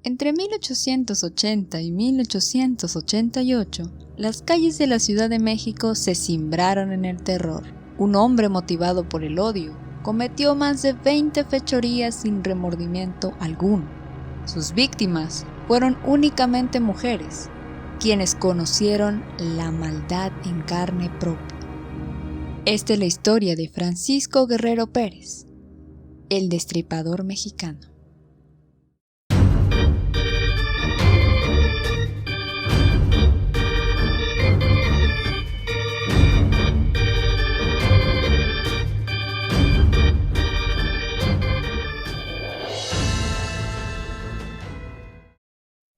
Entre 1880 y 1888, las calles de la Ciudad de México se cimbraron en el terror. Un hombre motivado por el odio cometió más de 20 fechorías sin remordimiento alguno. Sus víctimas fueron únicamente mujeres, quienes conocieron la maldad en carne propia. Esta es la historia de Francisco Guerrero Pérez, el destripador mexicano.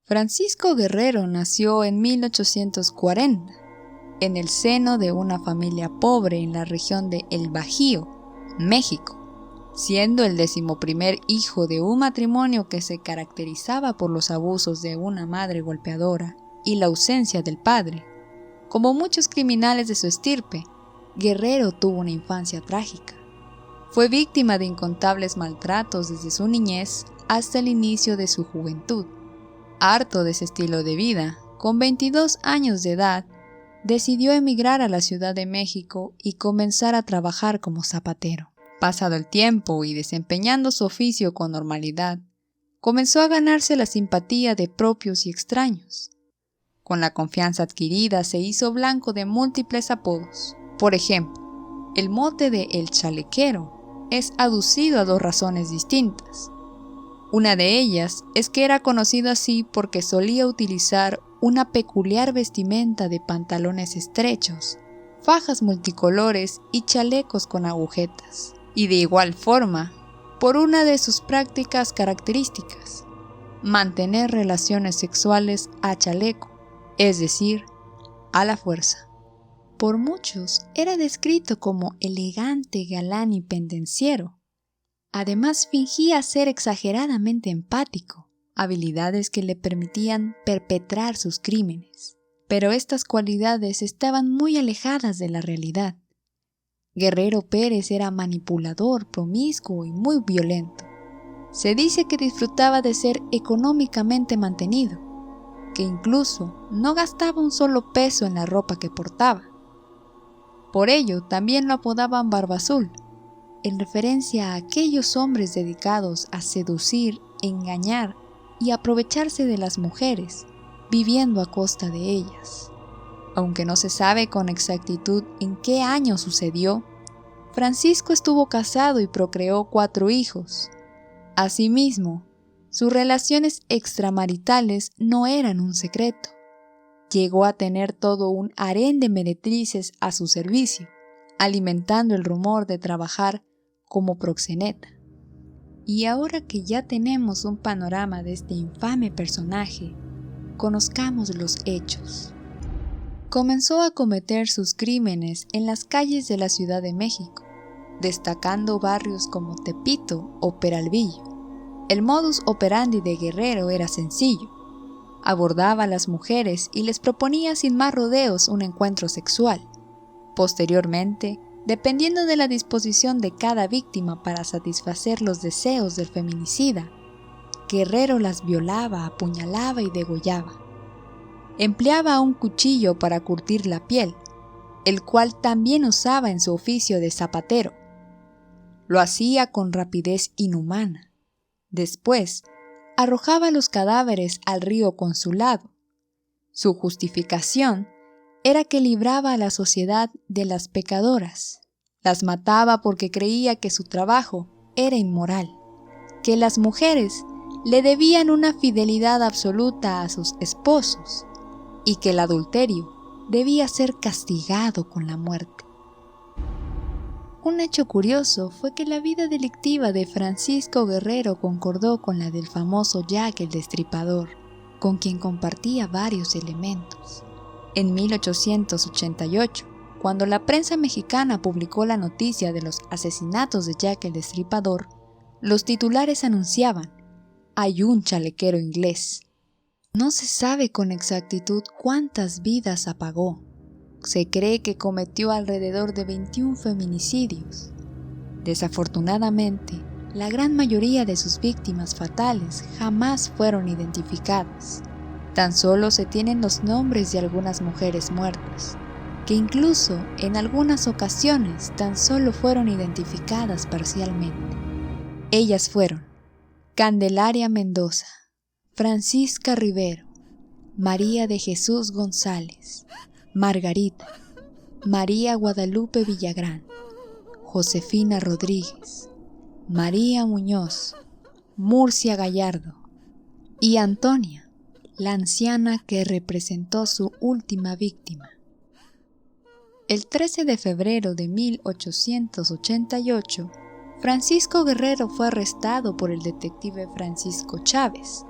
Francisco Guerrero nació en 1840, en el seno de una familia pobre en la región de El Bajío, México, siendo el 11º hijo de un matrimonio que se caracterizaba por los abusos de una madre golpeadora y la ausencia del padre. Como muchos criminales de su estirpe, Guerrero tuvo una infancia trágica. Fue víctima de incontables maltratos desde su niñez hasta el inicio de su juventud. Harto de ese estilo de vida, con 22 años de edad, decidió emigrar a la Ciudad de México y comenzar a trabajar como zapatero. Pasado el tiempo y desempeñando su oficio con normalidad, comenzó a ganarse la simpatía de propios y extraños. Con la confianza adquirida se hizo blanco de múltiples apodos. Por ejemplo, el mote de El Chalequero es aducido a dos razones distintas. Una de ellas es que era conocido así porque solía utilizar una peculiar vestimenta de pantalones estrechos, fajas multicolores y chalecos con agujetas. Y de igual forma, por una de sus prácticas características, mantener relaciones sexuales a chaleco, es decir, a la fuerza. Por muchos era descrito como elegante, galán y pendenciero. Además, fingía ser exageradamente empático, habilidades que le permitían perpetrar sus crímenes. Pero estas cualidades estaban muy alejadas de la realidad. Guerrero Pérez era manipulador, promiscuo y muy violento. Se dice que disfrutaba de ser económicamente mantenido, que incluso no gastaba un solo peso en la ropa que portaba. Por ello, también lo apodaban Barba Azul, en referencia a aquellos hombres dedicados a seducir, engañar y aprovecharse de las mujeres, viviendo a costa de ellas. Aunque no se sabe con exactitud en qué año sucedió, Francisco estuvo casado y procreó 4 hijos. Asimismo, sus relaciones extramaritales no eran un secreto. Llegó a tener todo un harén de meretrices a su servicio, alimentando el rumor de trabajar como proxeneta. Y ahora que ya tenemos un panorama de este infame personaje, conozcamos los hechos. Comenzó a cometer sus crímenes en las calles de la Ciudad de México, destacando barrios como Tepito o Peralvillo. El modus operandi de Guerrero era sencillo. Abordaba a las mujeres y les proponía sin más rodeos un encuentro sexual. Posteriormente, dependiendo de la disposición de cada víctima para satisfacer los deseos del feminicida, Guerrero las violaba, apuñalaba y degollaba. Empleaba un cuchillo para curtir la piel, el cual también usaba en su oficio de zapatero. Lo hacía con rapidez inhumana. Después, arrojaba los cadáveres al río Consulado. Su justificación era que libraba a la sociedad de las pecadoras. Las mataba porque creía que su trabajo era inmoral, que las mujeres le debían una fidelidad absoluta a sus esposos y que el adulterio debía ser castigado con la muerte. Un hecho curioso fue que la vida delictiva de Francisco Guerrero concordó con la del famoso Jack el Destripador, con quien compartía varios elementos. En 1888, cuando la prensa mexicana publicó la noticia de los asesinatos de Jack el Destripador, los titulares anunciaban: «Hay un chalequero inglés». No se sabe con exactitud cuántas vidas apagó. Se cree que cometió alrededor de 21 feminicidios. Desafortunadamente, la gran mayoría de sus víctimas fatales jamás fueron identificadas. Tan solo se tienen los nombres de algunas mujeres muertas, que incluso en algunas ocasiones tan solo fueron identificadas parcialmente. Ellas fueron Candelaria Mendoza, Francisca Rivero, María de Jesús González, Margarita, María Guadalupe Villagrán, Josefina Rodríguez, María Muñoz, Murcia Gallardo y Antonia, la anciana que representó su última víctima. El 13 de febrero de 1888, Francisco Guerrero fue arrestado por el detective Francisco Chávez,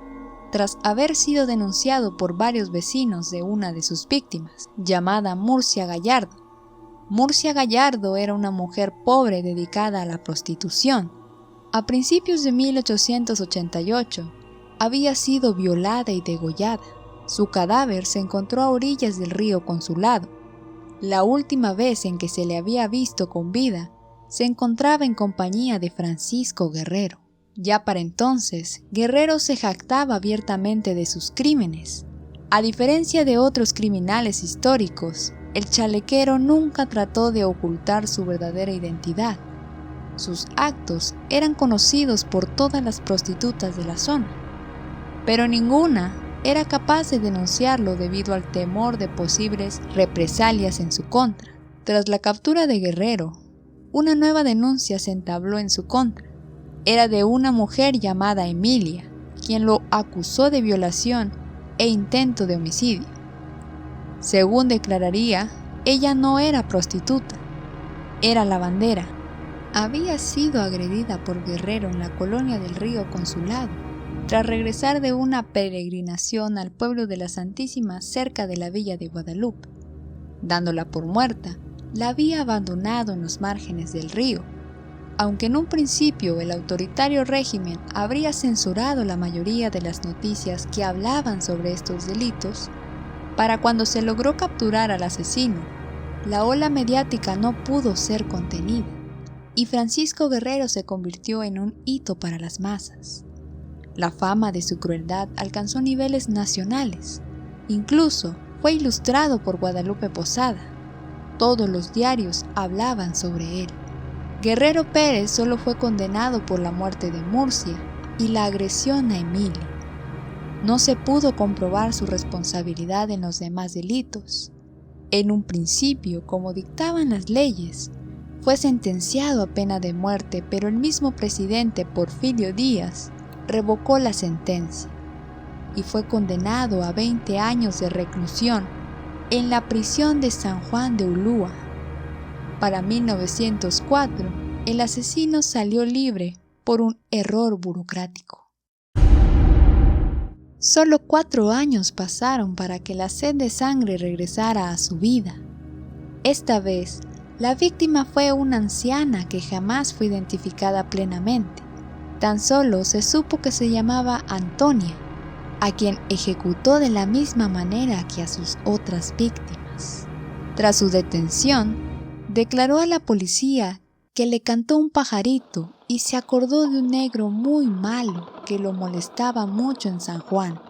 tras haber sido denunciado por varios vecinos de una de sus víctimas, llamada Murcia Gallardo. Murcia Gallardo era una mujer pobre dedicada a la prostitución. A principios de 1888, había sido violada y degollada. Su cadáver se encontró a orillas del río Consulado. La última vez en que se le había visto con vida, se encontraba en compañía de Francisco Guerrero. Ya para entonces, Guerrero se jactaba abiertamente de sus crímenes. A diferencia de otros criminales históricos, el chalequero nunca trató de ocultar su verdadera identidad. Sus actos eran conocidos por todas las prostitutas de la zona, pero ninguna era capaz de denunciarlo debido al temor de posibles represalias en su contra. Tras la captura de Guerrero, una nueva denuncia se entabló en su contra. Era de una mujer llamada Emilia, quien lo acusó de violación e intento de homicidio. Según declararía, ella no era prostituta, era lavandera. Había sido agredida por Guerrero en la colonia del Río Consulado, tras regresar de una peregrinación al pueblo de la Santísima cerca de la villa de Guadalupe. Dándola por muerta, la había abandonado en los márgenes del río. Aunque en un principio el autoritario régimen habría censurado la mayoría de las noticias que hablaban sobre estos delitos, para cuando se logró capturar al asesino, la ola mediática no pudo ser contenida, y Francisco Guerrero se convirtió en un hito para las masas. La fama de su crueldad alcanzó niveles nacionales. Incluso fue ilustrado por Guadalupe Posada. Todos los diarios hablaban sobre él. Guerrero Pérez solo fue condenado por la muerte de Murcia y la agresión a Emilia. No se pudo comprobar su responsabilidad en los demás delitos. En un principio, como dictaban las leyes, fue sentenciado a pena de muerte, pero el mismo presidente Porfirio Díaz revocó la sentencia y fue condenado a 20 años de reclusión en la prisión de San Juan de Ulúa. Para 1904, el asesino salió libre por un error burocrático. Solo 4 años pasaron para que la sed de sangre regresara a su vida. Esta vez, la víctima fue una anciana que jamás fue identificada plenamente. Tan solo se supo que se llamaba Antonia, a quien ejecutó de la misma manera que a sus otras víctimas. Tras su detención, declaró a la policía que le cantó un pajarito y se acordó de un negro muy malo que lo molestaba mucho en San Juan,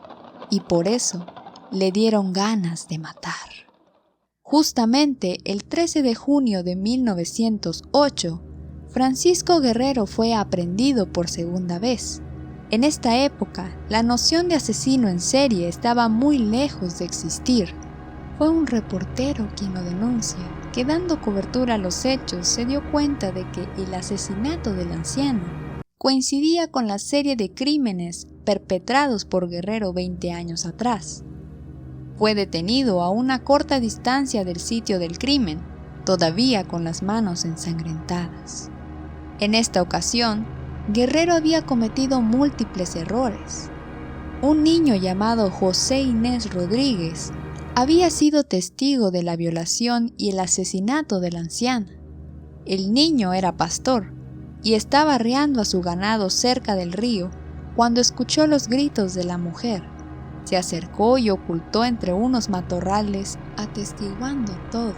y por eso le dieron ganas de matar. Justamente el 13 de junio de 1908, Francisco Guerrero fue aprehendido por segunda vez. En esta época, la noción de asesino en serie estaba muy lejos de existir. Fue un reportero quien lo denuncia, que dando cobertura a los hechos se dio cuenta de que el asesinato del anciano coincidía con la serie de crímenes perpetrados por Guerrero 20 años atrás. Fue detenido a una corta distancia del sitio del crimen, todavía con las manos ensangrentadas. En esta ocasión, Guerrero había cometido múltiples errores. Un niño llamado José Inés Rodríguez había sido testigo de la violación y el asesinato de la anciana. El niño era pastor y estaba arreando a su ganado cerca del río cuando escuchó los gritos de la mujer. Se acercó y ocultó entre unos matorrales, atestiguando todo.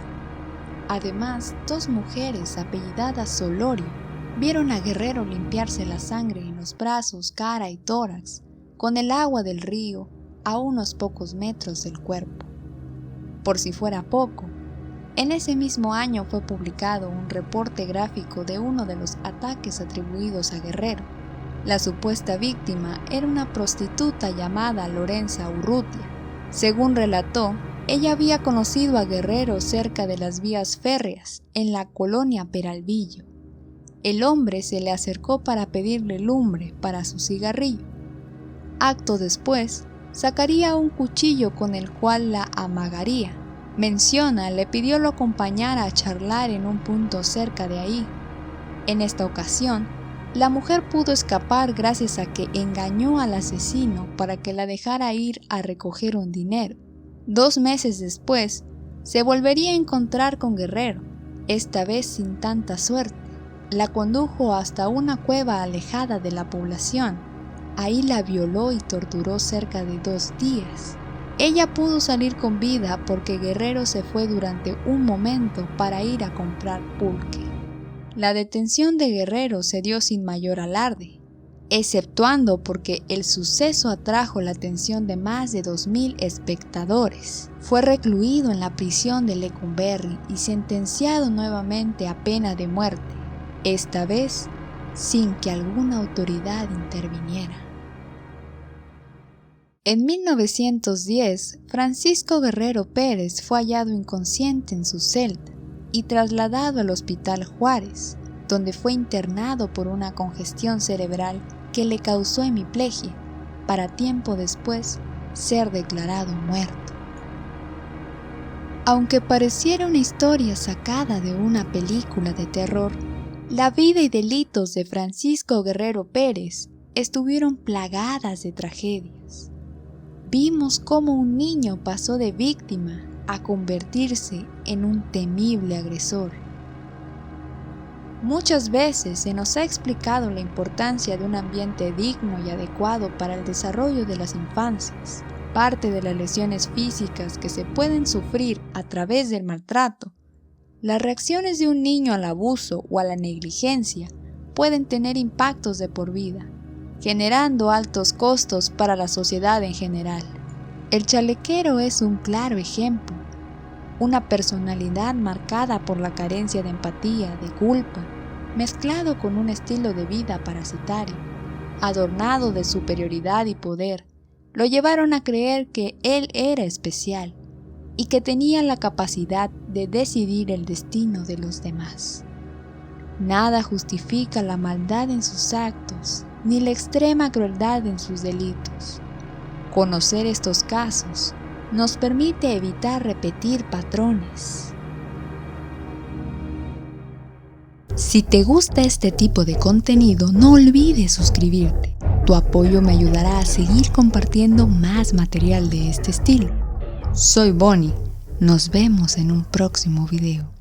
Además, 2 mujeres apellidadas Solorio vieron a Guerrero limpiarse la sangre en los brazos, cara y tórax con el agua del río a unos pocos metros del cuerpo. Por si fuera poco, en ese mismo año fue publicado un reporte gráfico de uno de los ataques atribuidos a Guerrero. La supuesta víctima era una prostituta llamada Lorenza Urrutia. Según relató, ella había conocido a Guerrero cerca de las vías férreas, en la colonia Peralvillo. El hombre se le acercó para pedirle lumbre para su cigarrillo. Acto después, sacaría un cuchillo con el cual la amagaría. Menciona, le pidió lo acompañara a charlar en un punto cerca de ahí. En esta ocasión, la mujer pudo escapar gracias a que engañó al asesino para que la dejara ir a recoger un dinero. 2 meses después, se volvería a encontrar con Guerrero, esta vez sin tanta suerte. La condujo hasta una cueva alejada de la población. Ahí la violó y torturó cerca de 2 días. Ella pudo salir con vida porque Guerrero se fue durante un momento para ir a comprar pulque. La detención de Guerrero se dio sin mayor alarde, exceptuando porque el suceso atrajo la atención de más de 2.000 espectadores. Fue recluido en la prisión de Lecumberri y sentenciado nuevamente a pena de muerte, esta vez sin que alguna autoridad interviniera. En 1910, Francisco Guerrero Pérez fue hallado inconsciente en su celda y trasladado al Hospital Juárez, donde fue internado por una congestión cerebral que le causó hemiplegia, para tiempo después ser declarado muerto. Aunque pareciera una historia sacada de una película de terror, la vida y delitos de Francisco Guerrero Pérez estuvieron plagadas de tragedias. Vimos cómo un niño pasó de víctima a convertirse en un temible agresor. Muchas veces se nos ha explicado la importancia de un ambiente digno y adecuado para el desarrollo de las infancias. Parte de las lesiones físicas que se pueden sufrir a través del maltrato, las reacciones de un niño al abuso o a la negligencia pueden tener impactos de por vida, generando altos costos para la sociedad en general. El chalequero es un claro ejemplo, una personalidad marcada por la carencia de empatía, de culpa, mezclado con un estilo de vida parasitario, adornado de superioridad y poder, lo llevaron a creer que él era especial y que tenía la capacidad de decidir el destino de los demás. Nada justifica la maldad en sus actos, ni la extrema crueldad en sus delitos. Conocer estos casos nos permite evitar repetir patrones. Si te gusta este tipo de contenido, no olvides suscribirte. Tu apoyo me ayudará a seguir compartiendo más material de este estilo. Soy Bonnie. Nos vemos en un próximo video.